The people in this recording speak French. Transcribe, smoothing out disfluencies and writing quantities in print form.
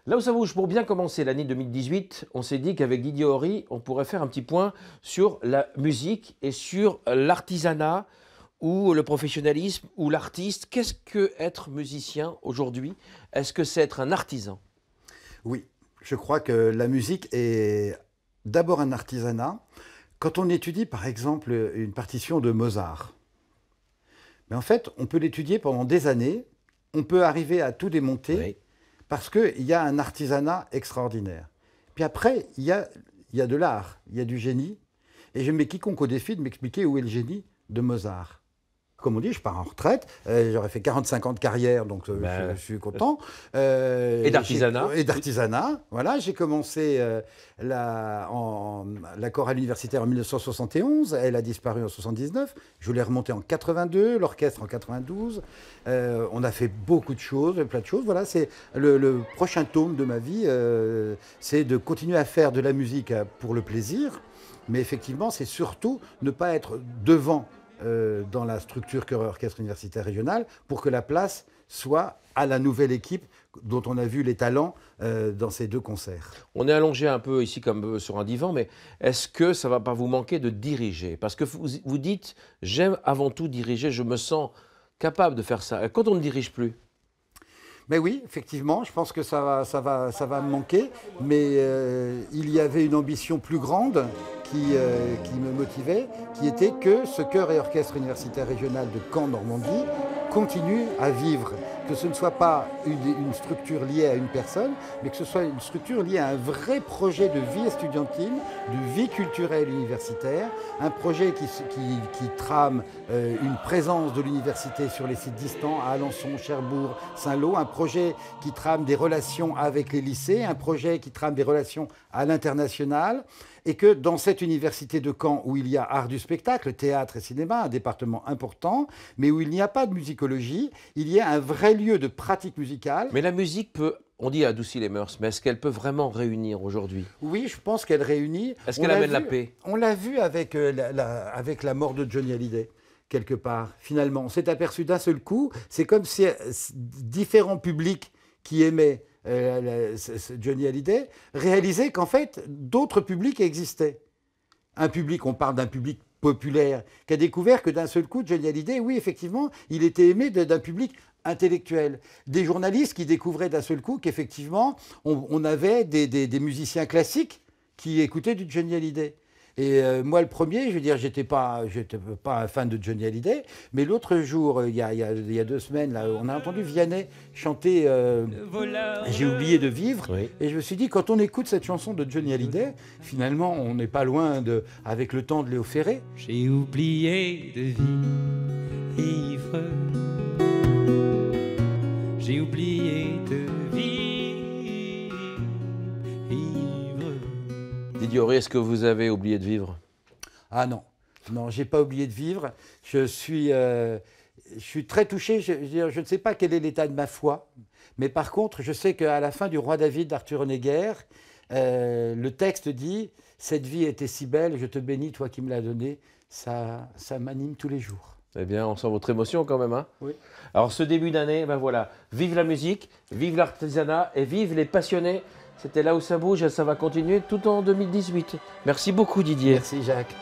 Là où ça bouge, pour bien commencer l'année 2018, on s'est dit qu'avec Didier Horry, on pourrait faire un petit point sur la musique et sur l'artisanat ou le professionnalisme ou l'artiste. Qu'est-ce que être musicien aujourd'hui? Est-ce que c'est être un artisan? Oui, je crois que la musique est d'abord un artisanat. Quand on étudie par exemple une partition de Mozart, mais en fait on peut l'étudier pendant des années, on peut arriver à tout démonter. Oui. Parce qu'il y a un artisanat extraordinaire. Puis après, il y a de l'art, il y a du génie. Et je mets quiconque au défi de m'expliquer où est le génie de Mozart. Comme on dit, je pars en retraite, j'aurais fait 45 ans de carrière, donc je suis content. Et d'artisanat. Et d'artisanat, voilà. J'ai commencé la chorale universitaire en 1971, elle a disparu en 79. Je l'ai remontée en 82, l'orchestre en 92. On a fait beaucoup de choses, plein de choses. Voilà, c'est le prochain tome de ma vie, c'est de continuer à faire de la musique pour le plaisir. Mais effectivement, c'est surtout ne pas être devant dans la structure chœur et orchestre universitaire régional pour que la place soit à la nouvelle équipe dont on a vu les talents dans ces deux concerts. On est allongé un peu ici comme sur un divan, mais est-ce que ça ne va pas vous manquer de diriger? Parce que vous dites, j'aime avant tout diriger, je me sens capable de faire ça. Et quand on ne dirige plus? Mais oui, effectivement, je pense que ça va me manquer, mais il y avait une ambition plus grande qui me motivait, qui était que ce chœur et orchestre universitaire régional de Caen-Normandie continue à vivre, que ce ne soit pas une structure liée à une personne, mais que ce soit une structure liée à un vrai projet de vie estudiantine, de vie culturelle universitaire, un projet qui trame une présence de l'université sur les sites distants, à Alençon, Cherbourg, Saint-Lô, un projet qui trame des relations avec les lycées, un projet qui trame des relations à l'international, et que dans cette université de Caen où il y a art du spectacle, théâtre et cinéma, un département important, mais où il n'y a pas de musicologie, il y a un vrai lieu de pratique musicale. Mais la musique peut, on dit adoucir les mœurs, mais est-ce qu'elle peut vraiment réunir aujourd'hui? Oui, je pense qu'elle réunit. Est-ce qu'elle amène la paix? On l'a vu avec la mort de Johnny Hallyday, quelque part. Finalement, on s'est aperçu d'un seul coup, c'est comme si différents publics qui aimaient Johnny Hallyday réalisaient qu'en fait, d'autres publics existaient. Un public, on parle d'un public populaire, qui a découvert que d'un seul coup, Johnny Hallyday, oui, effectivement, il était aimé d'un public intellectuel. Des journalistes qui découvraient d'un seul coup qu'effectivement, on avait des musiciens classiques qui écoutaient du Johnny Hallyday. Et moi, le premier, je veux dire, j'étais pas un fan de Johnny Hallyday, mais l'autre jour, il y a 2 semaines, là, on a entendu Vianney chanter J'ai oublié de vivre. Oui. Et je me suis dit, quand on écoute cette chanson de Johnny Hallyday, finalement, on n'est pas loin avec le temps de Léo Ferré. J'ai oublié de vivre. J'ai oublié de vivre. Didier Horry, est-ce que vous avez oublié de vivre? Ah non, non, j'ai pas oublié de vivre. Je suis très touché. Je ne sais pas quel est l'état de ma foi, mais par contre, je sais qu'à la fin du Roi David d'Arthur Honegger, le texte dit « Cette vie était si belle, je te bénis, toi qui me l'as donnée ». Ça m'anime tous les jours. Eh bien, on sent votre émotion quand même, hein? Oui. Alors, ce début d'année, ben voilà, vive la musique, vive l'artisanat et vive les passionnés. C'était Là où ça bouge et ça va continuer tout en 2018. Merci beaucoup, Didier. Merci Jacques.